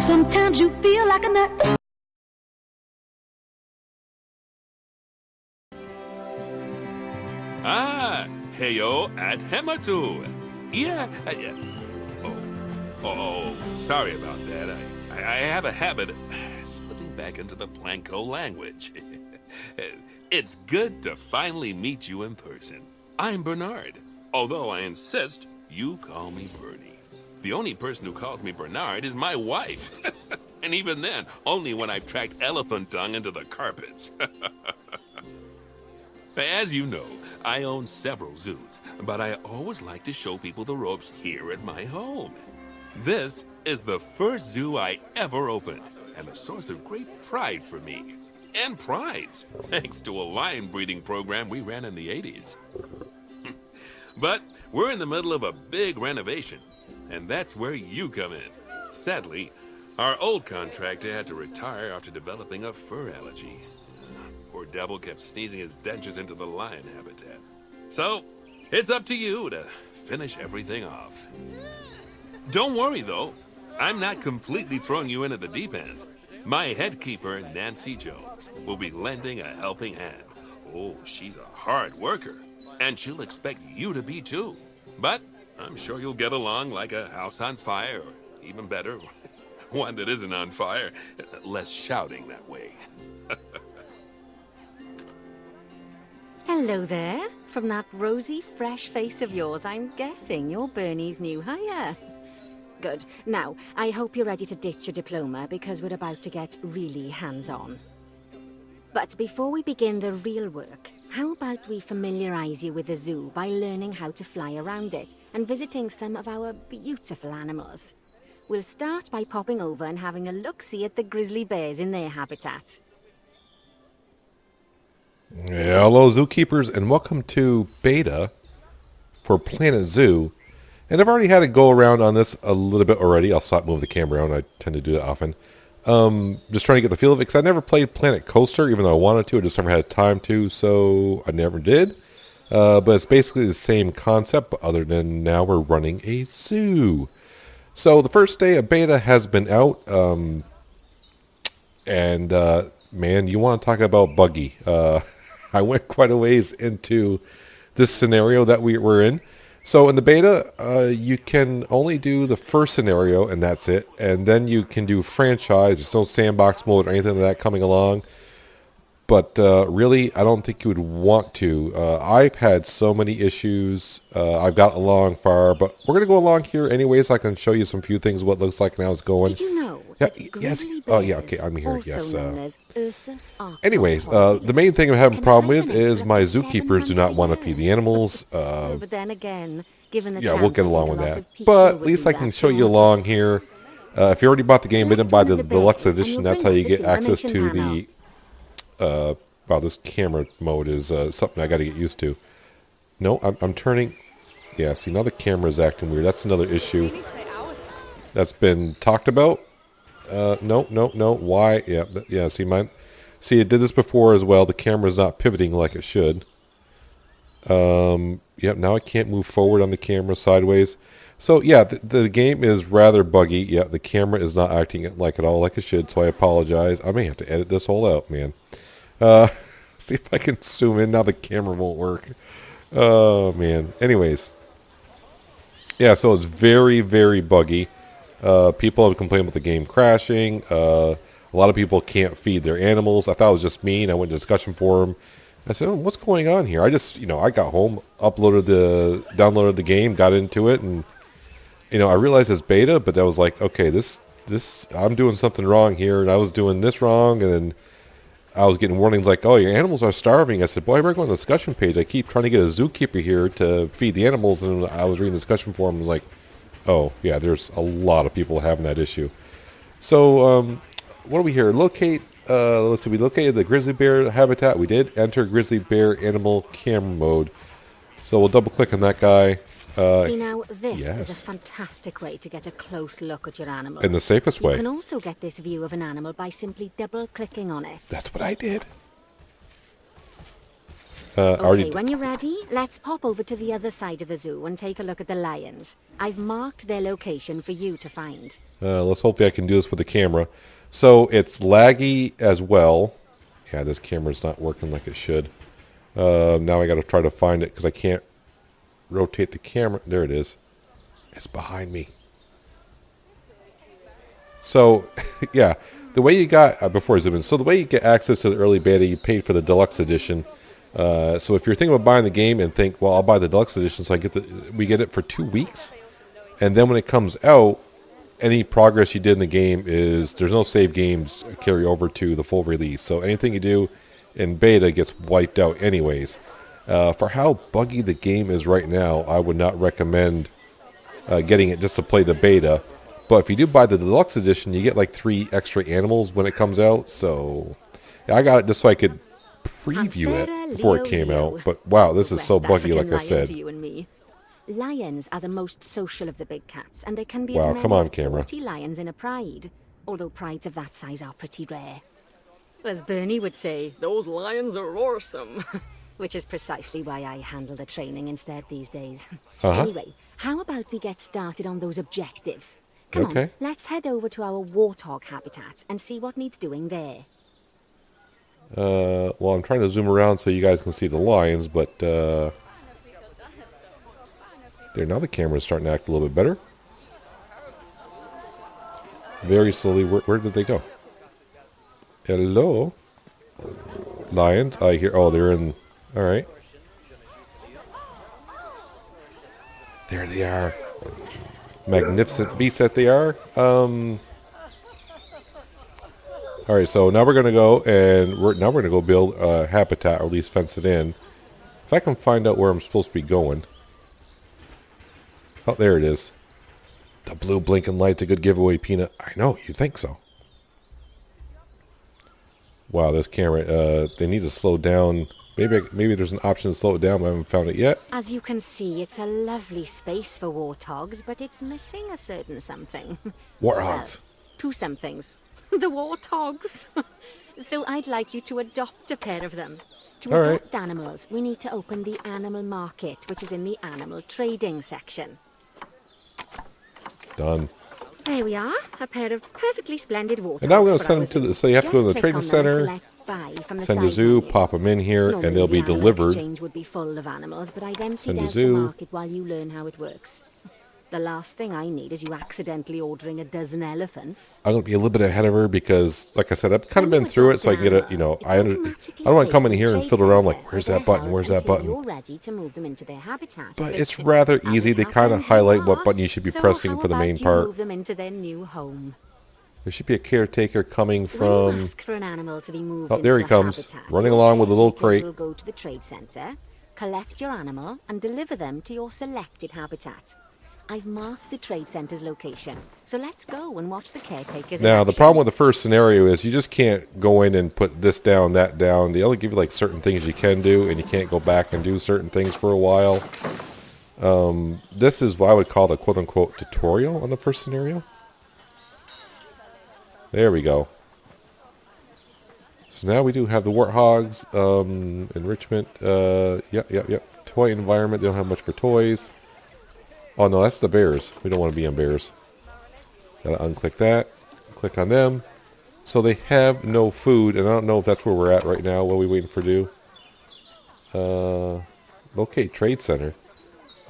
Sometimes you feel like a nut. Ah, heyo at Hematu. Yeah, yeah. Oh, sorry about that. I have a habit of slipping back into the Planko language. It's good to finally meet you in person. I'm Bernard, although I insist you call me Bernie. The only person who calls me Bernard is my wife. And even then, only when I've tracked elephant dung into the carpets. As you know, I own several zoos, but I always like to show people the ropes here at my home. This is the first zoo I ever opened, and a source of great pride for me. And prides, thanks to a lion breeding program we ran in the 80s. But we're in the middle of a big renovation, and that's where you come in. Sadly, our old contractor had to retire after developing a fur allergy. Poor devil kept sneezing his dentures into the lion habitat. So, it's up to you to finish everything off. Don't worry, though. I'm not completely throwing you in at the deep end. My head keeper, Nancy Jones, will be lending a helping hand. Oh, she's a hard worker, and she'll expect you to be too. But I'm sure you'll get along like a house on fire, or even better, one that isn't on fire. Less shouting that way. Hello there. From that rosy, fresh face of yours, I'm guessing you're Bernie's new hire. Good. Now, I hope you're ready to ditch your diploma because we're about to get really hands-on. But before we begin the real work, how about we familiarize you with the zoo by learning how to fly around it and visiting some of our beautiful animals? We'll start by popping over and having a look-see at the grizzly bears in their habitat. Yeah, hello zookeepers and welcome to beta for Planet Zoo. And I've already had a go around on this a little bit already. I'll stop moving the camera around. I tend to do that often. Just trying to get the feel of it because I never played Planet Coaster even though I wanted to. I just never had time to, so I never did. But it's basically the same concept, but other than now we're running a zoo. So the first day of beta has been out. Man, you want to talk about buggy. I went quite a ways into this scenario that we were in. So in the beta, you can only do the first scenario and that's it. And then you can do franchise. There's no sandbox mode or anything like that coming along. But really, I don't think you would want to. I've had so many issues. I've got along far, but we're going to go along here anyways. So I can show you some few things, what it looks like and how it's going. Did you know yes. Oh, yeah, okay, I'm here. Yes. Known as Ursus arctos Anyways, horribilis, the main thing I'm having a can problem with hibernate is for my up to 7 zookeepers do not months a want to year. feed the animals. But then again, given the Yeah, chance, we'll get I along think with a lot that. of people But at would least do I can that show you too. along here. If you already bought the game, but didn't buy the Select one of deluxe bears, and edition, you'll that's how bring you up get the access two-dimension to panel. the... wow, this camera mode is something I got to get used to. No, I'm turning... Yeah, see, now the camera's acting weird. That's another issue that's been talked about. No. Why? Yeah. See, it did this before as well. The camera's not pivoting like it should. Yep. Now I can't move forward on the camera sideways. So yeah, the game is rather buggy. Yeah, the camera is not acting like at all like it should. So I apologize. I may have to edit this all out, man. See if I can zoom in. Now the camera won't work. Oh man. Anyways. Yeah. So it's very, very buggy. People have complained about the game crashing. A lot of people can't feed their animals. I thought it was just me, and I went to discussion forum. I said, what's going on here? I just, I got home, downloaded the game, got into it, and, I realized it's beta, but I was like, okay, this, I'm doing something wrong here, and I was doing this wrong, and then I was getting warnings like, oh, your animals are starving. I said, boy, I better go on the discussion page. I keep trying to get a zookeeper here to feed the animals, and I was reading the discussion forum, and was like, oh, yeah, there's a lot of people having that issue. So, what do we here? Let's see, we located the grizzly bear habitat. We did enter grizzly bear animal camera mode. So we'll double click on that guy. See now, this is a yes. fantastic way to get a close look at your animal. In the safest way. You can also get this view of an animal by simply double-clicking on it. That's what I did. Okay, when you're ready, let's pop over to the other side of the zoo and take a look at the lions. I've marked their location for you to find. Let's hopefully I can do this with the camera. So it's laggy as well. Yeah, this camera's not working like it should. Now I got to try to find it because I can't rotate the camera. There it is. It's behind me. So, yeah, the way you got, before I zoom in, so the way you get access to the early beta, you paid for the deluxe edition. So if you're thinking about buying the game and think, well, I'll buy the deluxe edition so we get it for 2 weeks. And then when it comes out, any progress you did in the game there's no save games carry over to the full release. So anything you do in beta gets wiped out anyways. For how buggy the game is right now, I would not recommend getting it just to play the beta. But if you do buy the deluxe edition, you get like 3 extra animals when it comes out. So yeah, I got it just so I could preview it before it came out. But wow, this is so buggy, like I said. To you and me. Lions are the most social of the big cats, and there can be Wow, as many come on, as camera. 40 lions in a pride, although prides of that size are pretty rare. As Bernie would say, those lions are awesome. Which is precisely why I handle the training instead these days. Anyway, how about we get started on those objectives? Come on, let's head over to our warthog habitat and see what needs doing there. Well, I'm trying to zoom around so you guys can see the lions, but there, now the camera's starting to act a little bit better. Very slowly. Where did they go? Hello? Lions? I hear... Oh, they're in... All right. There they are. Magnificent beasts that they are. All right, so now we're going to go and we're going to go build a habitat, or at least fence it in. If I can find out where I'm supposed to be going. Oh, there it is. The blue blinking light's a good giveaway, Peanut. I know, you think so. Wow, this camera, they need to slow down. Maybe there's an option to slow it down, but I haven't found it yet. As you can see, it's a lovely space for warthogs, but it's missing a certain something. Warthogs. Well, 2 somethings. The warthogs. So I'd like you to adopt a pair of them. To adopt animals, we need to open the animal market, which is in the animal trading section. Done. There we are, a pair of perfectly splendid warthogs. And now we're going to send them to the... So you have to go to the trading center, send the zoo, menu. pop them in here, Normally, and they'll be the animal delivered. exchange would be full of animals, but I've emptied Send the out zoo. the market while you learn how it works. The last thing I need is you accidentally ordering a dozen elephants. I'm going to be a little bit ahead of her because, like I said, I've kind of been through it so I can get a, you know, I don't want to come in here and fiddle around like, where's that button, where's that button? You're ready to move them into their habitat. But it's rather easy. They kind of highlight what button you should be pressing for the main part. Move them into their new home. There should be a caretaker coming When you from... ask for an animal to be moved Oh, there he into a comes, habitat, running your along with a little caretaker crate. will go to the trade center, collect your animal, and deliver them to your selected habitat. I've marked the trade center's location, so let's go and watch the caretakers in Now, the action. problem with the first scenario is you just can't go in and put this down, that down. They only give you like certain things you can do, and you can't go back and do certain things for a while. This is what I would call the quote-unquote tutorial on the first scenario. There we go. So now we do have the warthogs, enrichment, yep. Toy environment, they don't have much for toys. Oh no, that's the bears. We don't want to be on bears. Gotta unclick that. Click on them. So they have no food, and I don't know if that's where we're at right now. What are we waiting for to do? Locate trade center.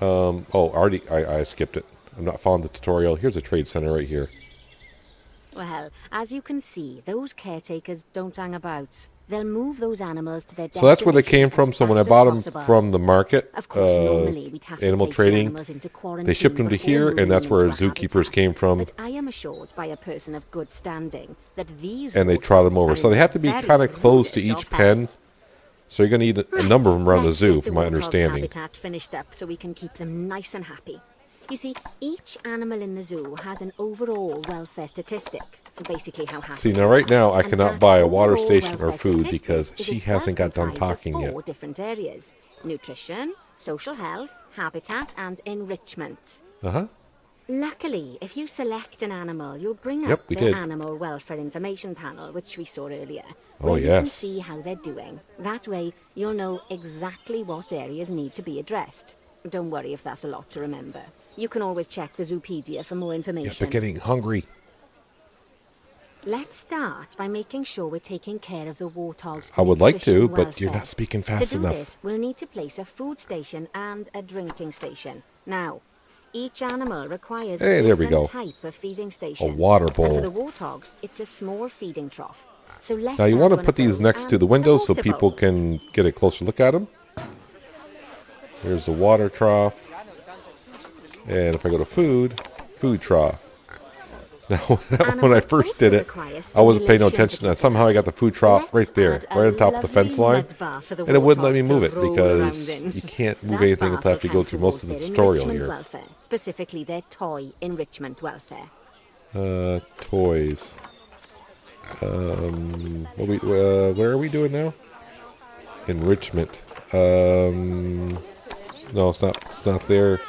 Already I skipped it. I'm not following the tutorial. Here's a trade center right here. Well, as you can see, those caretakers don't hang about. They'll move those animals to their So that's where they came destination from. as So when I fast bought as them possible. from the market, Of course, normally we'd have to animal place the trading, animals into quarantine they shipped them to before here, moving and that's them where into a zookeepers habitat. came from. But I am assured by a person of good standing that these And they trot them warthogs over. are So they have to be very kind of close to rudest each of pen. health. So you're going to need a number of them around the Let's zoo, get from my warthog's understanding. habitat finished up so we can keep them nice and happy. You see, each animal in the zoo has an overall welfare statistic. Basically how happy. See, now right now I And cannot that buy a water overall station or welfare food statistic because is she itself hasn't got done comprised of talking yet. 4 different areas: nutrition, social health, habitat, and enrichment. Uh-huh. Luckily, if you select an animal, you'll bring Yep, up we the did. Animal Welfare Information Panel, which we saw earlier. Oh, where you can yes. see how they're doing. That way, you'll know exactly what areas need to be addressed. Don't worry if that's a lot to remember. You can always check the Zoopedia for more Yeah, information. they're getting hungry. Let's start by making sure we're taking care of the warthog's I would like to, nutrition but you're welfare. not speaking fast To do enough. this, we'll need to place a food station and a drinking station. Now, each animal requires Hey, a there we different go. type of feeding station. A water And for the bowl. warthogs, it's a small feeding trough. So let's Now you add want to one put of these those next to and the a windows so water people bowl. can get a closer look at them. There's the water trough. And if I go to food, food trough. Now, when I Animals first also did it, require I wasn't paying no stimulation attention. to And keep them somehow I got the food trough Let's right there, add a right on top of the fence lovely line. mud bath for the And it wouldn't let me warthogs move to it roll because around in. you can't move That anything bath until will after you go count through towards most of the their tutorial enrichment here. welfare, specifically their toy enrichment welfare. Toys. Where are we doing now? Enrichment. No, it's not. It's not there.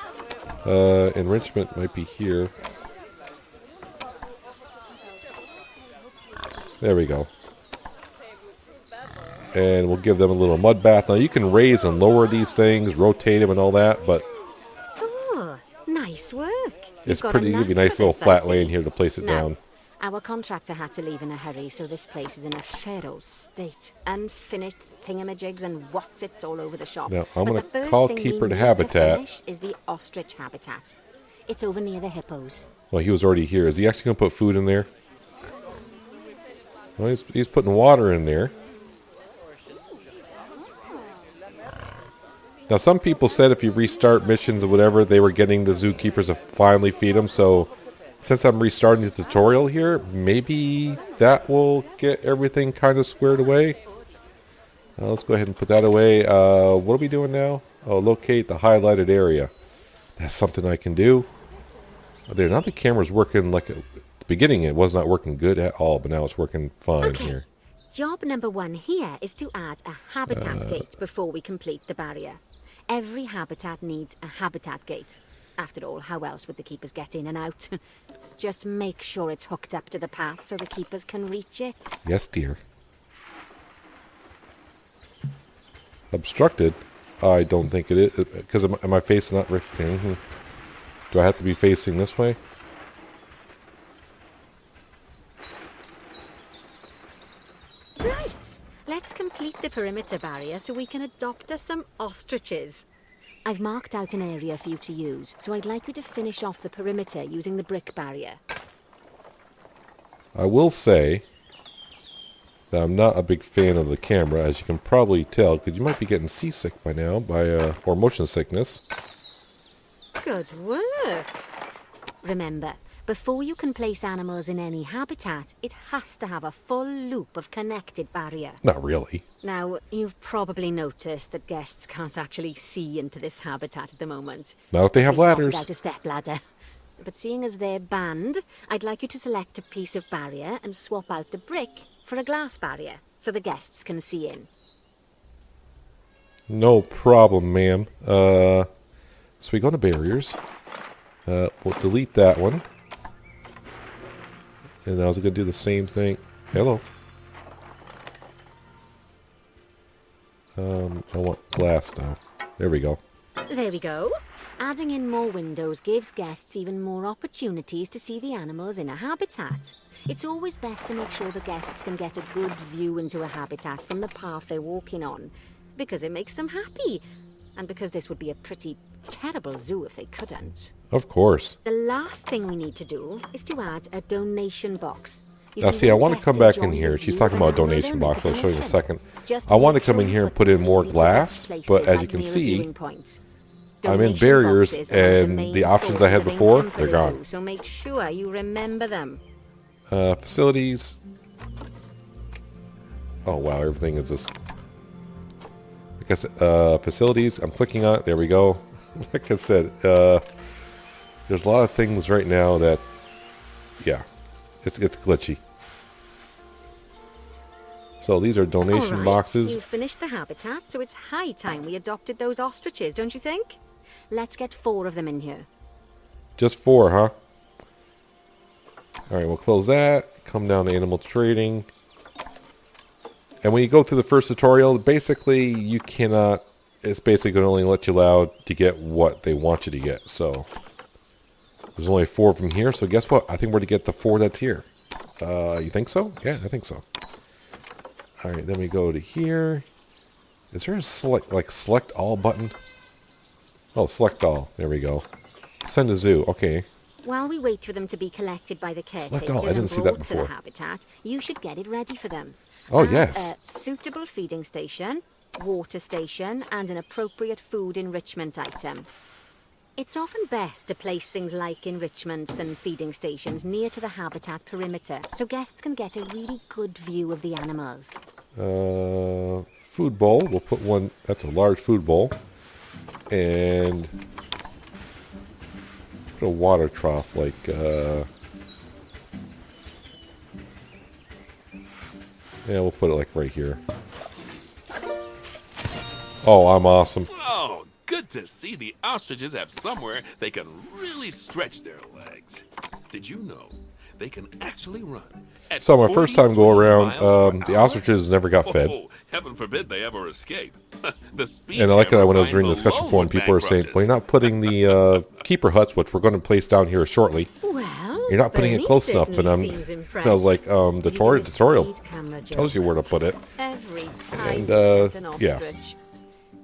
Enrichment might be here. There we go. And we'll give them a little mud bath. Now you can raise and lower these things, rotate them and all that, but Oh, nice work. it's You've got pretty. a Give you a knack nice for little this, I flat see. lane here to place it Now, down. our contractor had to leave in a hurry, so this place is in a feral state. Unfinished thingamajigs and whatsits all over the shop. Now, I'm But gonna the first call thing Keeper we to need habitat. finish is the ostrich habitat. It's over near the hippos. Well, he was already here. Is he actually going to put food in there? Well, he's putting water in there. Now, some people said if you restart missions or whatever, they were getting the zookeepers to finally feed them. So, since I'm restarting the tutorial here, maybe that will get everything kind of squared away. Let's go ahead and put that away. What are we doing now? Oh, locate the highlighted area. That's something I can do. There, now the camera's working like at the beginning. It was not working good at all, but now it's working fine Okay. here. Job number 1 here is to add a habitat gate before we complete the barrier. Every habitat needs a habitat gate. After all, how else would the keepers get in and out? Just make sure it's hooked up to the path so the keepers can reach it. Yes, dear. Obstructed? I don't think it is. Because am I facing that? Mm-hmm. Do I have to be facing this way? Right, let's complete the perimeter barrier so we can adopt us some ostriches. I've marked out an area for you to use, so I'd like you to finish off the perimeter using the brick barrier. I will say that I'm not a big fan of the camera, as you can probably tell, because you might be getting seasick by now, or motion sickness. Good work. Remember, before you can place animals in any habitat, it has to have a full loop of connected barrier. Not really. Now, you've probably noticed that guests can't actually see into this habitat at the moment. Not if they have At least not ladders. without a step ladder. But seeing as they're banned, I'd like you to select a piece of barrier and swap out the brick for a glass barrier, so the guests can see in. No problem, ma'am. So we go to barriers. We'll delete that one. And I was going to do the same thing. Hello. I want glass now. There we go. There we go. Adding in more windows gives guests even more opportunities to see the animals in a habitat. It's always best to make sure the guests can get a good view into a habitat from the path they're walking on, because it makes them happy, and because this would be a pretty terrible zoo if they couldn't. Of course. The last thing we need to do is to add a donation box. You Now, see, I when want to guests come back in enjoy here. the She's view talking of an about a animal, donation they'll box. make I'll show you in a donation. second. Just I want to make come in sure here you and put in more them easy to glass, reach but places as you like can near a see, viewing point. I'm in Donation barriers, boxes are the and main the options source I had of before, income for they're the gone. zoo, so make sure you remember them. Facilities. Oh, wow, everything is just... Like I said, facilities, I'm clicking on it. There we go. Like I said, there's a lot of things right now that, yeah, it's glitchy. So these are donation All right, boxes. You've finished the habitat, so it's high time we adopted those ostriches, don't you think? Let's get 4 of them in here. Just 4, huh? Alright, we'll close that. Come down to animal trading. And when you go through the first tutorial, basically you cannot... It's basically going to only let you allow to get what they want you to get. So, there's only 4 of them here. So guess what? I think we're going to get the 4 that's here. You think so? Yeah, I think so. Alright, then we go to here. Is there a select all button? Oh, select all. There we go. Send to zoo. Okay. While we wait for them to be collected by the caretakers all. I didn't and see that brought to the before. habitat, you should get it ready for them. Oh, Add yes. a suitable feeding station, water station, and an appropriate food enrichment item. It's often best to place things like enrichments and feeding stations near to the habitat perimeter, so guests can get a really good view of the animals. Food bowl. We'll put one. That's a large food bowl. And put a water trough like... Yeah, we'll put it like right here. Oh, I'm awesome. Oh, good to see the ostriches have somewhere they can really stretch their legs. Did you know they can actually run at So my first time go 43 around, miles per the hour? ostriches never got fed. Oh, heaven forbid they ever escape. The speed And I like camera when I was finds reading the discussion alone forum, people are saying, bankrupt well, you're not putting the keeper huts, which we're going to place down here shortly. Well, You're not putting it Bernie close enough. And certainly seems I was like, the Did he do a tutorial speed camera tells joke? you where to put it. Every time And, we get an yeah. ostrich.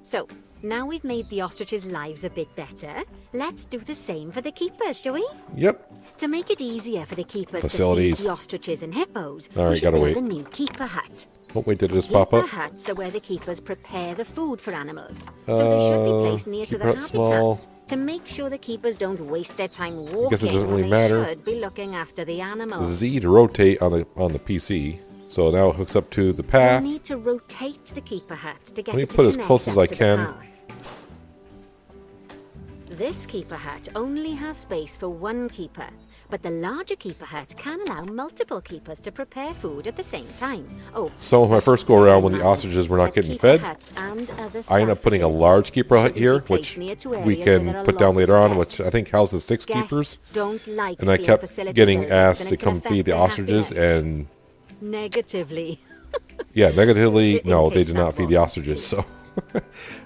So, now we've made the ostriches' lives a bit better, let's do the same for the keepers, shall we? Yep. To make it easier for the keepers Facilities. to feed the ostriches and hippos, All right, we should gotta build wait. a new keeper hut. Oh, wait, did it just pop Keeper up? huts are where the keepers prepare the food for animals. So they should be placed near to keeper the hut small. habitats to make sure the keepers don't waste their time walking. guess it doesn't when really they matter. should be looking after the animals. Z to rotate on the PC. So now it hooks up to the We path. need to rotate the keeper hut to get Let me it to put as connect close as up I to the can. path. This keeper hut only has space for one keeper, but the larger keeper hut can allow multiple keepers to prepare food at the same time. Oh, So my first go around when the ostriches were not that getting keeper fed, huts and other I end up staff putting a facilities large keeper hut should be here, placed which near to we areas where can there are put down lots later of on, which guests. I think houses 6 Guests keepers. don't like And I seeing kept facility getting buildings, asked and to it can come affect feed the their ostriches, happiness. and Negatively. yeah, negatively, In no, they case did that not feed the wasn't ostriches. clear. So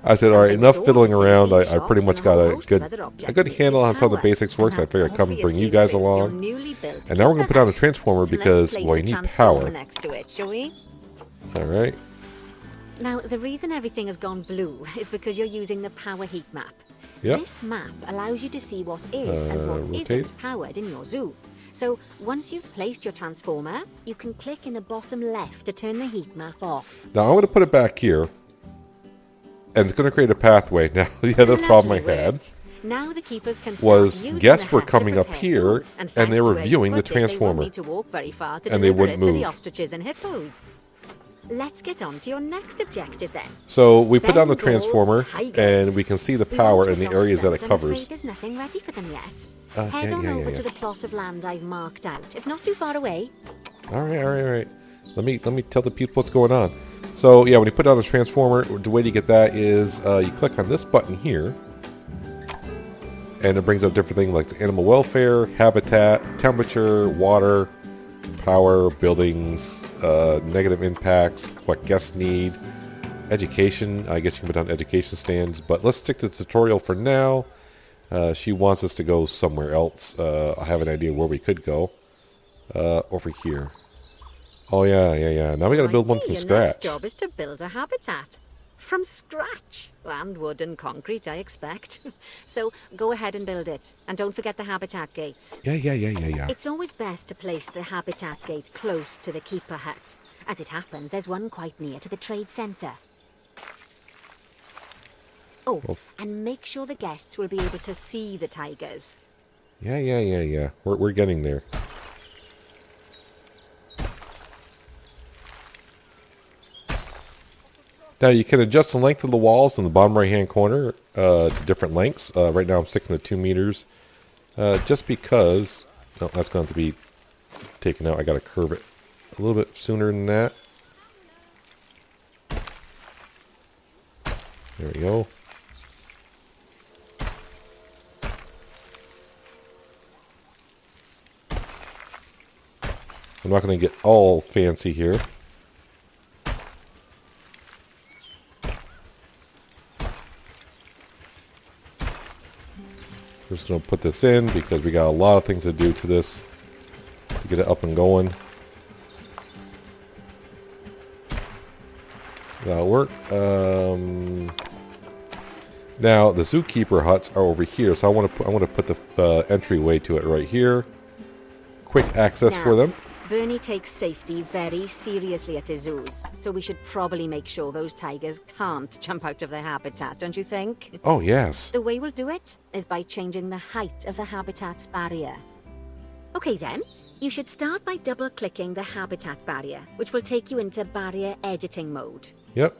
I said, all right, Something enough with fiddling doors, around. safety I pretty shops, much and got whole a host good of other objects good with handle this on how the power. basics works. And I figured I'd come bring you obviously guys fits your along. newly built And now we're gonna keeper put down a hut. transformer So let's because place well, a you need transformer power. next to it, shall we? All right. Now, the reason everything has gone blue is because you're using the power heat map. Yep. This map allows you to see what is and what rotate. isn't powered in your zoo. So, once you've placed your transformer, you can click in the bottom left to turn the heat map off. Now I'm going to put it back here, and it's going to create a pathway. Now the other problem I Lovely had work. Now the keepers can start was using guests the were hut to coming up prepare here, food, and thanks they to were where you viewing the put it, they won't transformer. need to walk very far to And they deliver wouldn't it to the move. ostriches and hippos. Let's get on to your next objective then. So we put down the Bengal transformer, tigers. and we can see the The power in the object areas that on it the set, I'm covers. afraid there's nothing ready for them yet. Yeah, Head on yeah, over yeah. to the plot of land I've marked out. It's not too far away. All right. Let me tell the people what's going on. So yeah, when you put down the transformer, the way to get that is you click on this button here, and it brings up different things like animal welfare, habitat, temperature, water, power, buildings, negative impacts, what guests need, education. I guess you can put down education stands, but let's stick to the tutorial for now. She wants us to go somewhere else. I have an idea where we could go. Over here. Oh yeah. Now we got to build one Righty, from your scratch. next job is to build a habitat. From scratch. And wood and concrete, I expect. So go ahead and build it. And don't forget the habitat gate. Yeah. It's always best to place the habitat gate close to the keeper hut. As it happens, there's one quite near to the trade centre. Oh, and make sure the guests will be able to see the tigers. Yeah. We're getting there. Now you can adjust the length of the walls in the bottom right hand corner to different lengths. Right now I'm sticking to 2 meters. Just because, no, that's going to have to be taken out. I got to curve it a little bit sooner than that. There we go. I'm not going to get all fancy here. We're just going to put this in because we got a lot of things to do to this to get it up and going. That'll work. Now the zookeeper huts are over here, so I want to put the entryway to it right here. Quick access for them. Bernie takes safety very seriously at his zoos, so we should probably make sure those tigers can't jump out of their habitat, don't you think? Oh, yes. The way we'll do it is by changing the height of the habitat's barrier. Okay then, you should start by double-clicking the habitat barrier, which will take you into barrier editing mode. Yep.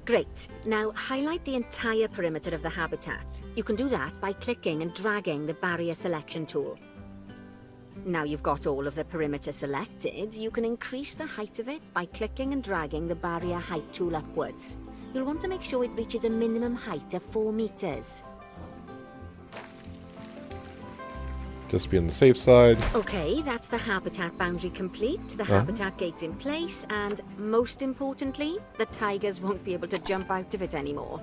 Great. Now highlight the entire perimeter of the habitat. You can do that by clicking and dragging the barrier selection tool. Now you've got all of the perimeter selected, you can increase the height of it by clicking and dragging the barrier height tool upwards. You'll want to make sure it reaches a minimum height of 4 meters. Just be on the safe side. Okay, that's the habitat boundary complete, the habitat gate in place, and most importantly, the tigers won't be able to jump out of it anymore.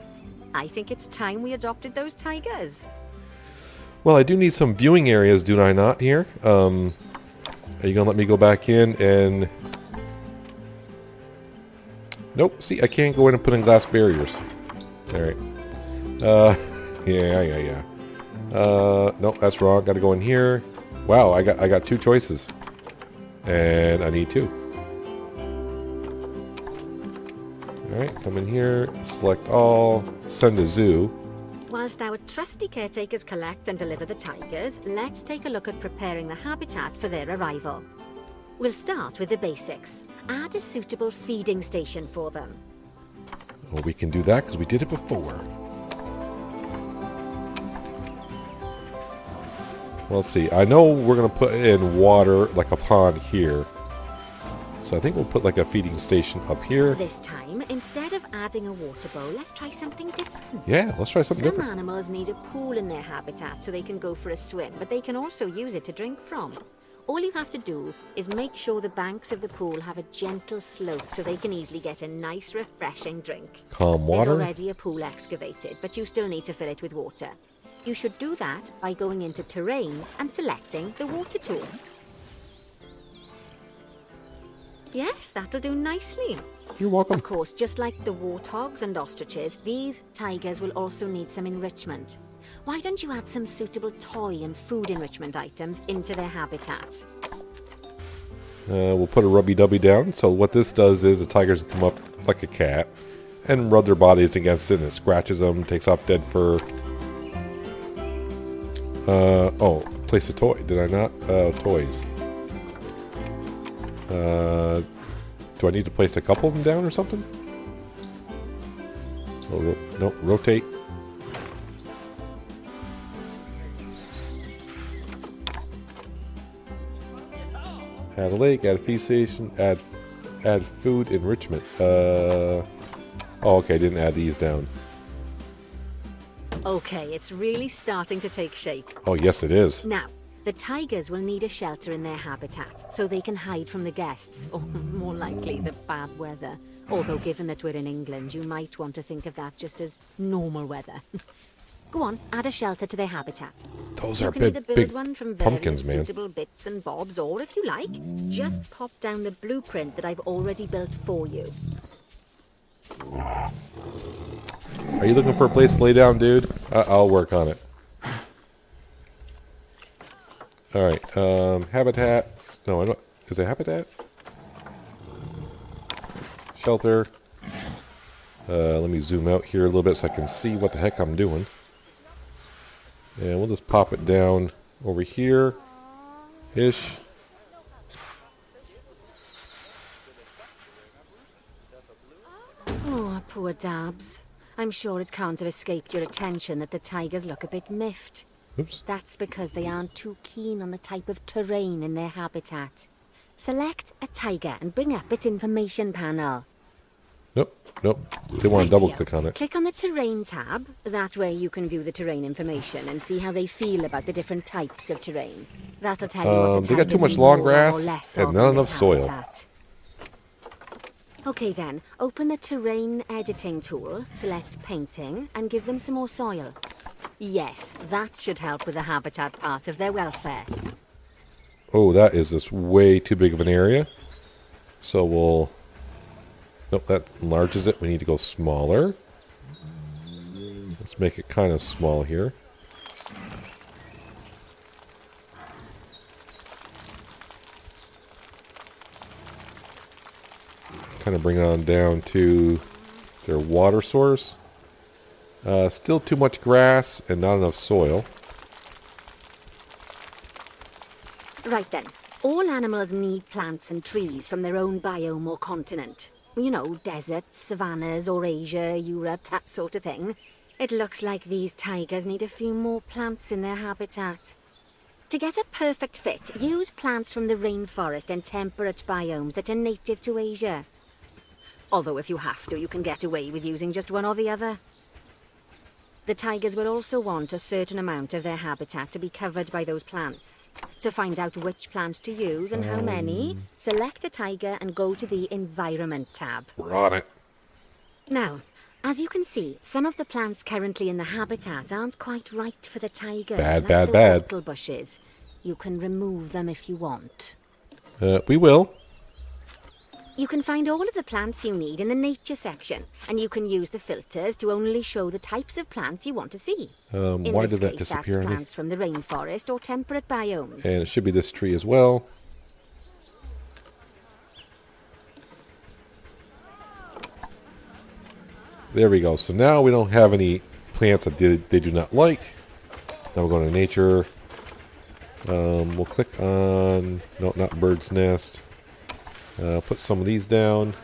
I think it's time we adopted those tigers. Well, I do need some viewing areas, do I not, here? Are you going to let me go back in and... Nope, see, I can't go in and put in glass barriers. Alright. Yeah. Nope, that's wrong. Got to go in here. Wow, I got 2 choices. And I need 2. Alright, come in here, select all, send to zoo. Whilst our trusty caretakers collect and deliver the tigers, let's take a look at preparing the habitat for their arrival. We'll start with the basics. Add a suitable feeding station for them. Well, we can do that because we did it before. Well, let's see. I know we're going to put in water, like a pond here. So I think we'll put like a feeding station up here. This time, instead of adding a water bowl, let's try something different. Yeah, let's try something different. Some animals need a pool in their habitat so they can go for a swim, but they can also use it to drink from. All you have to do is make sure the banks of the pool have a gentle slope so they can easily get a nice, refreshing drink. Calm water. There's already a pool excavated, but you still need to fill it with water. You should do that by going into terrain and selecting the water tool. Yes, that'll do nicely. You're welcome. Of course, just like the warthogs and ostriches, these tigers will also need some enrichment. Why don't you add some suitable toy and food enrichment items into their habitat? We'll put a rubby-dubby down. So what this does is the tigers come up like a cat and rub their bodies against it, and it scratches them, takes off dead fur. Oh, place a toy. Did I not? Toys. Do I need to place a couple of them down or something? Oh, no, rotate. Add a lake, add a feed station, add food enrichment. Oh, okay, I didn't add these down. Okay, it's really starting to take shape. Oh, yes, it is. Now, the tigers will need a shelter in their habitat so they can hide from the guests, or more likely, the bad weather. Although, given that we're in England, you might want to think of that just as normal weather. Go on, add a shelter to their habitat. Those you are can big, either build big one from pumpkins, various man. suitable bits and bobs, or if you like, just pop down the blueprint that I've already built for you. Are you looking for a place to lay down, dude? I'll work on it. Alright, habitats. No, I don't. Is it habitat? Shelter. Let me zoom out here a little bit so I can see what the heck I'm doing. And we'll just pop it down over here. Ish. Oh, poor Dabs. I'm sure it can't have escaped your attention that the tigers look a bit miffed. Oops. That's because they aren't too keen on the type of terrain in their habitat. Select a tiger and bring up its information panel. Nope. Nope. They want Right to double here. click on it. Click on the terrain tab. That way you can view the terrain information and see how they feel about the different types of terrain. That'll tell you what the They got too tigers much need long more grass or less and of not in enough this soil. habitat. Okay then, open the terrain editing tool, select painting, and give them some more soil. Yes, that should help with the habitat part of their welfare. Oh, that is just way too big of an area. So we'll... Nope, that enlarges it. We need to go smaller. Let's make it kind of small here. Kind of bring it on down to their water source. Still too much grass and not enough soil. Right then, all animals need plants and trees from their own biome or continent. You know, deserts, savannas, Eurasia, Europe, that sort of thing. It looks like these tigers need a few more plants in their habitat. To get a perfect fit, use plants from the rainforest and temperate biomes that are native to Asia. Although if you have to, you can get away with using just one or the other. The tigers will also want a certain amount of their habitat to be covered by those plants. To find out which plants to use and how many, select a tiger and go to the Environment tab. We're on it. Now, as you can see, some of the plants currently in the habitat aren't quite right for the tiger. Bad, like bad, the bad. wattle bushes. You can remove them if you want. We will. You can find all of the plants you need in the nature section, and you can use the filters to only show the types of plants you want to see. In Why this did that case, disappear? that's plants from the rainforest or temperate biomes. And it should be this tree as well. There we go. So now we don't have any plants that they do not like. Now we're going to nature. We'll click on... No, not bird's nest. Put some of these down.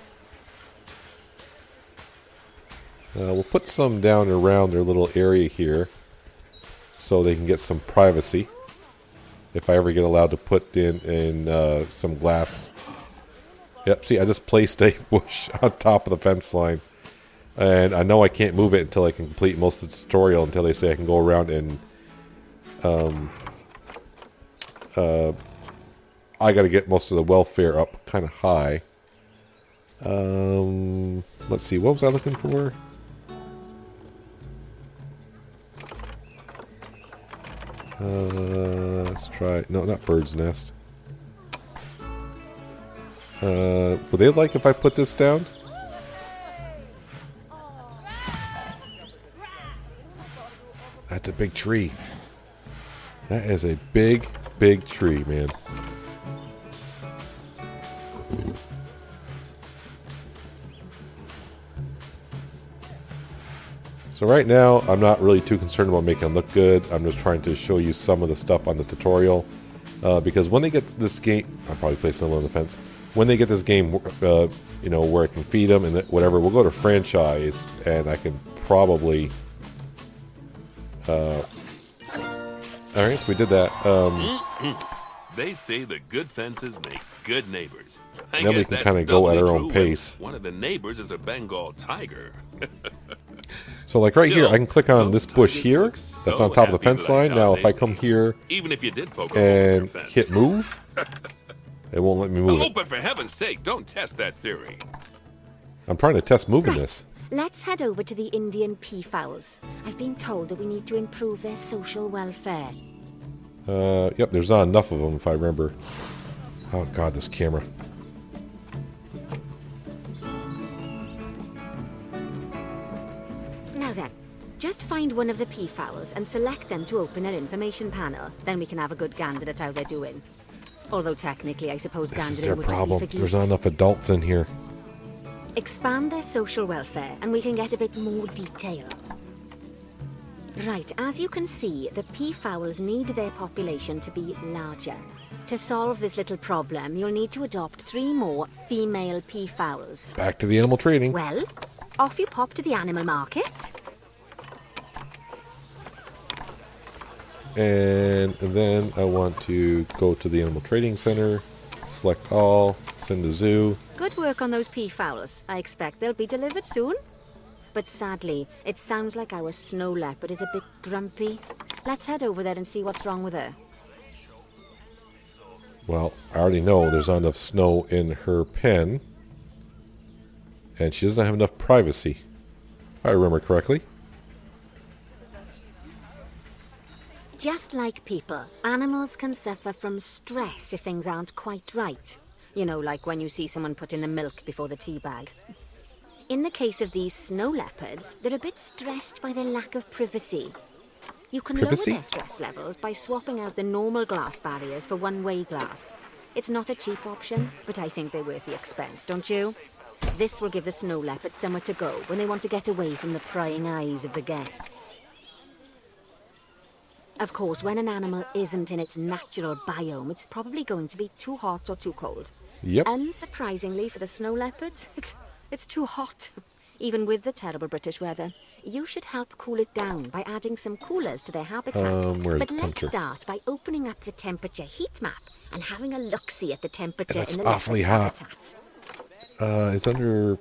We'll put some down around their little area here so they can get some privacy. If I ever get allowed to put in some glass. Yep, see, I just placed a bush on top of the fence line. And I know I can't move it until I can complete most of the tutorial, until they say I can go around and I got to get most of the welfare up kind of high. Let's see, what was I looking for? Let's try... No, not bird's nest. Would they like if I put this down? That's a big tree. That is a big, big tree, man. So right now, I'm not really too concerned about making it look good. I'm just trying to show you some of the stuff on the tutorial. Because when they get this game... I'll probably place it on the fence. When they get this game, you know, where I can feed them and whatever, we'll go to franchise, and I can probably... Alright, so we did that. They say the good fences make good neighbors. I Now we guess can that's kinda go at our doubly own true when pace. One of the neighbors is a Bengal tiger. So like right here, I can click on Those this bush tigers here. look That's so on top of the happy fence that I line. doubt Now if I they'd come leave. here Even if you did poke a hole in their and fence. hit move, it won't let me move Oh, it. but for heaven's sake, don't test that theory. I'm trying to test moving Right. this. Let's head over to the Indian peafowls. I've been told that we need to improve their social welfare. Yep, there's not enough of them if I remember. Oh god, this camera. Now then, just find one of the peafowls and select them to open an information panel. Then we can have a good gander at how they're doing. Although technically, I suppose This is gandering their would problem. just be for There's geese. not enough adults in here. Expand their social welfare and we can get a bit more detail. Right, as you can see, the peafowls need their population to be larger. To solve this little problem, you'll need to adopt 3 more female peafowls. Back to the animal training. Well, off you pop to the animal market. And then I want to go to the animal trading center, Select all. Send to zoo. Good work on those peafowls. I expect they'll be delivered soon. But sadly, it sounds like our snow leopard is a bit grumpy. Let's head over there and see what's wrong with her. Well, I already know there's not enough snow in her pen. And she doesn't have enough privacy, if I remember correctly. Just like people, animals can suffer from stress if things aren't quite right. You know, like when you see someone put in the milk before the tea bag. In the case of these snow leopards, they're a bit stressed by their lack of privacy. You can lower their stress levels by swapping out the normal glass barriers for one-way glass. It's not a cheap option, but I think they're worth the expense, don't you? This will give the snow leopards somewhere to go when they want to get away from the prying eyes of the guests. Of course, when an animal isn't in its natural biome, it's probably going to be too hot or too cold. Yep. Unsurprisingly for the snow leopards, it's too hot. Even with the terrible British weather, you should help cool it down by adding some coolers to their habitat. But let's start by opening up the temperature heat map and having a look-see at the temperature in the awfully leopard's hot. habitat. It's under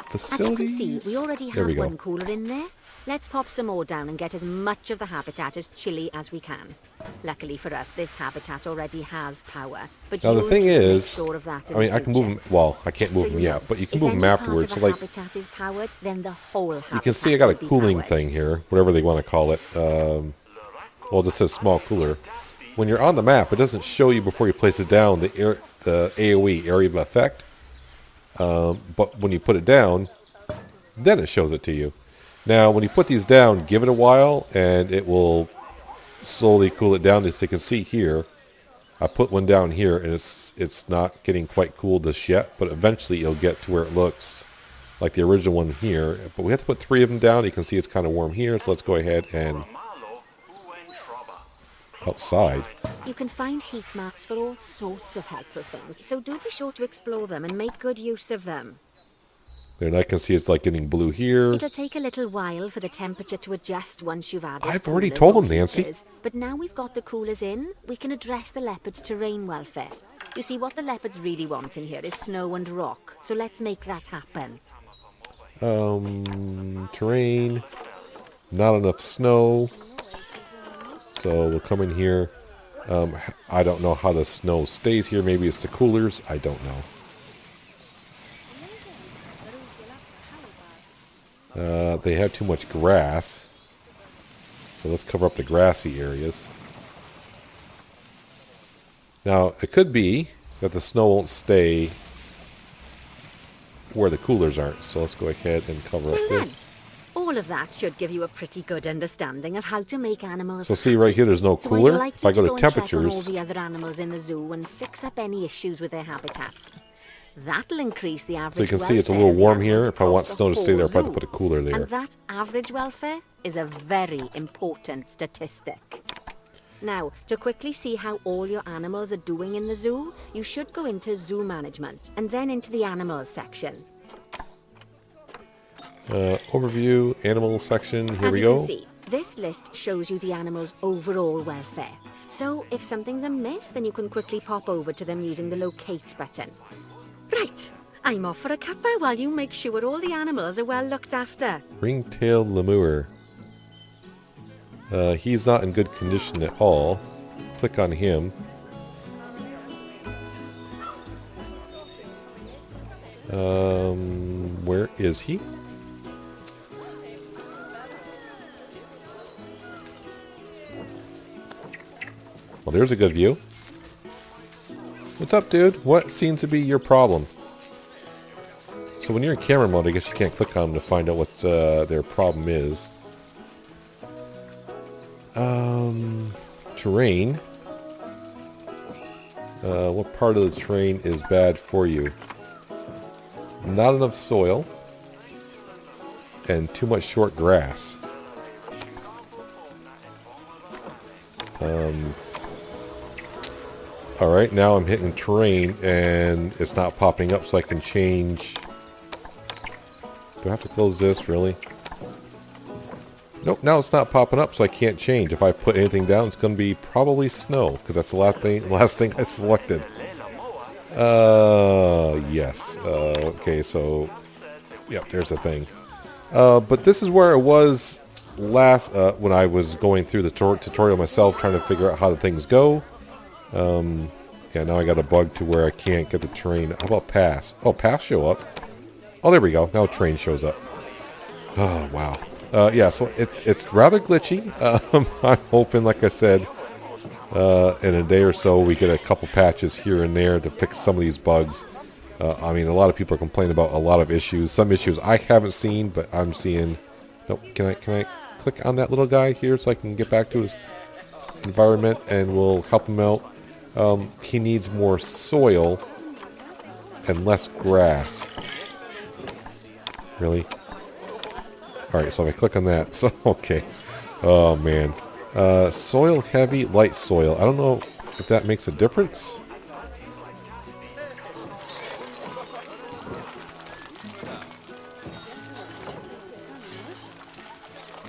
facilities. As you can see, we already have one cooler in there. Let's pop some more down and get as much of the habitat as chilly as we can. Luckily for us, this habitat already has power. But Now the thing is, sure of that I mean, I can move them. Well, I can't move them yet, but you can move them afterwards. So like, habitat is powered, then the whole you can see I got a cooling thing here, whatever they want to call it. Well, this says small cooler. When you're on the map, it doesn't show you before you place it down the AOE, area of effect. But when you put it down, then it shows it to you. Now, when you put these down, give it a while, and it will slowly cool it down. As you can see here, I put one down here, and it's not getting quite cooled just yet, but eventually it'll get to where it looks like the original one here. But we have to put 3 of them down. You can see it's kind of warm here, so let's go ahead and outside. You can find heat maps for all sorts of helpful things, so do be sure to explore them and make good use of them. And I can see it's like getting blue here. It'll take a little while for the temperature to adjust once you've added. I've already told them, Nancy. But now we've got the coolers in, we can address the leopard's terrain welfare. You see, what the leopards really want in here is snow and rock, so let's make that happen. Terrain, not enough snow. So we'll come in here. I don't know how the snow stays here. Maybe it's the coolers. I don't know. They have too much grass. So let's cover up the grassy areas. Now, it could be that the snow won't stay where the coolers aren't. So let's go ahead and cover up this. All of that should give you a pretty good understanding of how to make animals. So see right here, there's no cooler. If I go to temperatures, all the other animals in the zoo and fix up any issues with their habitats. That'll increase the average. So you can see it's a little warm here. If I want snow to stay there, I'll probably put a cooler there. And that average welfare is a very important statistic. Now, to quickly see how all your animals are doing in the zoo, you should go into zoo management and then into the animals section. Overview, animals section, here we go. As you can see, this list shows you the animal's overall welfare. So if something's amiss, then you can quickly pop over to them using the locate button. Right, I'm off for a cuppa while you make sure all the animals are well looked after. Ring-tailed lemur. He's not in good condition at all. Click on him. Where is he? Well, there's a good view. What's up, dude? What seems to be your problem? So when you're in camera mode, I guess you can't click on them to find out what their problem is. Terrain. What part of the terrain is bad for you? Not enough soil. And too much short grass. Alright, now I'm hitting terrain and it's not popping up so I can change. Do I have to close this, really? Nope, now it's not popping up so I can't change. If I put anything down, it's going to be probably snow because that's the last thing I selected. Yes. Okay, so, yep, there's the thing. But this is where it was last, when I was going through the tutorial myself, trying to figure out how the things go. Yeah, now I got a bug to where I can't get the train. How about pass? Oh, pass show up. Oh, there we go. Now train shows up. Oh, wow. Yeah, so it's rather glitchy. I'm hoping, like I said, in a day or so we get a couple patches here and there to fix some of these bugs. I mean, a lot of people are complaining about a lot of issues. Some issues I haven't seen, but I'm seeing. Nope. Can I click on that little guy here so I can get back to his environment and we'll help him out? He needs more soil and less grass. Really? Alright, so if I click on that, so okay. Oh man. Soil heavy, light soil. I don't know if that makes a difference.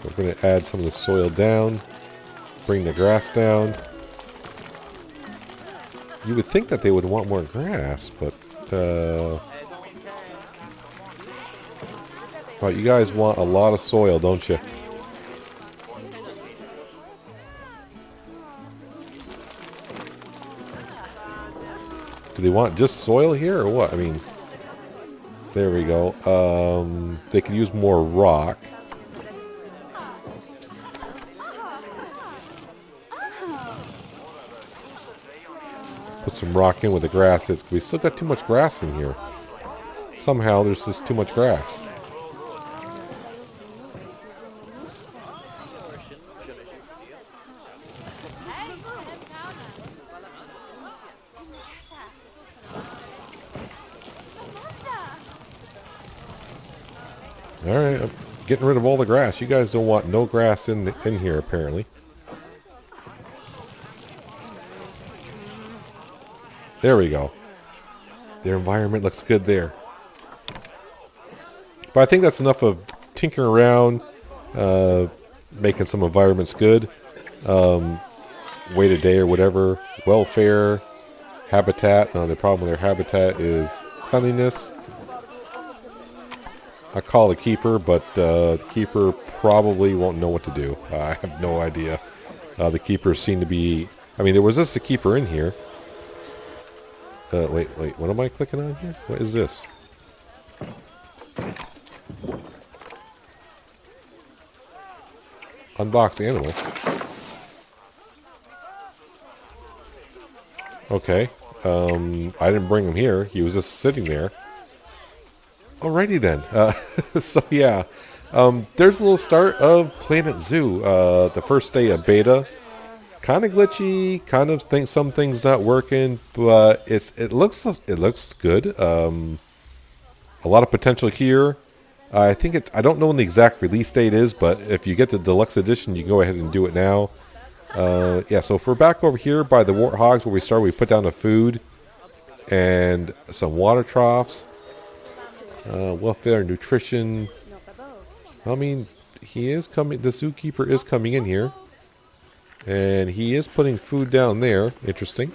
We're going to add some of the soil down, bring the grass down. You would think that they would want more grass, but oh, you guys want a lot of soil, don't you? Do they want just soil here or what? I mean, there we go. They could use more rock. Put some rock in with the grass. We still got too much grass in here. Somehow there's just too much grass. Alright, I'm getting rid of all the grass. You guys don't want no grass in here, apparently. There we go. Their environment looks good there. But I think that's enough of tinkering around, making some environments good. Wait a day or whatever. Welfare, habitat. The problem with their habitat is cleanliness. I call the keeper, but the keeper probably won't know what to do. I have no idea. The keepers seem to be... I mean, there was just a keeper in here. Wait, what am I clicking on here? What is this? Unbox animal. Okay. I didn't bring him here. He was just sitting there. Alrighty then. So yeah. There's a little start of Planet Zoo. The first day of beta. Kind of glitchy, kind of think some things not working, but it looks good. A lot of potential here. I think I don't know when the exact release date is, but if you get the deluxe edition, you can go ahead and do it now. Yeah, so if we're back over here by the warthogs where we started, we put down the food and some water troughs, welfare, nutrition. I mean, he is coming. The zookeeper is coming in here. And he is putting food down there. Interesting.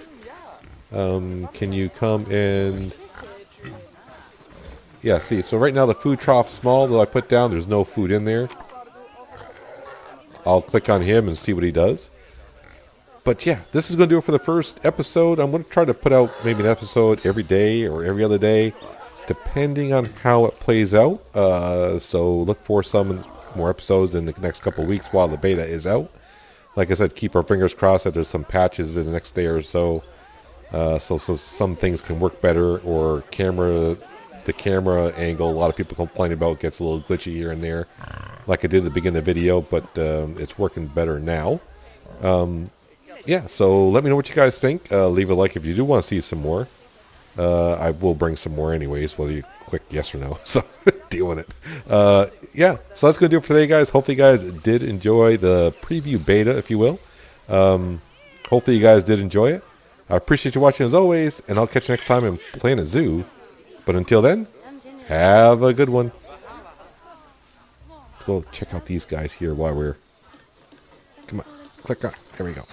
Can you come and... Yeah, see. So right now the food trough's small that I put down. There's no food in there. I'll click on him and see what he does. But yeah, this is going to do it for the first episode. I'm going to try to put out maybe an episode every day or every other day, depending on how it plays out. So look for some more episodes in the next couple of weeks while the beta is out. Like I said, keep our fingers crossed that there's some patches in the next day or so, so some things can work better, or the camera angle, a lot of people complain about, gets a little glitchy here and there, like I did at the beginning of the video, but it's working better now. Yeah, so let me know what you guys think. Leave a like if you do want to see some more. I will bring some more anyways, whether you click yes or no, so deal with it. Yeah, so that's going to do it for today, guys. Hopefully you guys did enjoy the preview beta, if you will. Hopefully you guys did enjoy it. I appreciate you watching as always, and I'll catch you next time in Planet Zoo. But until then, have a good one. Let's go check out these guys here while we're... Come on, click on. There we go.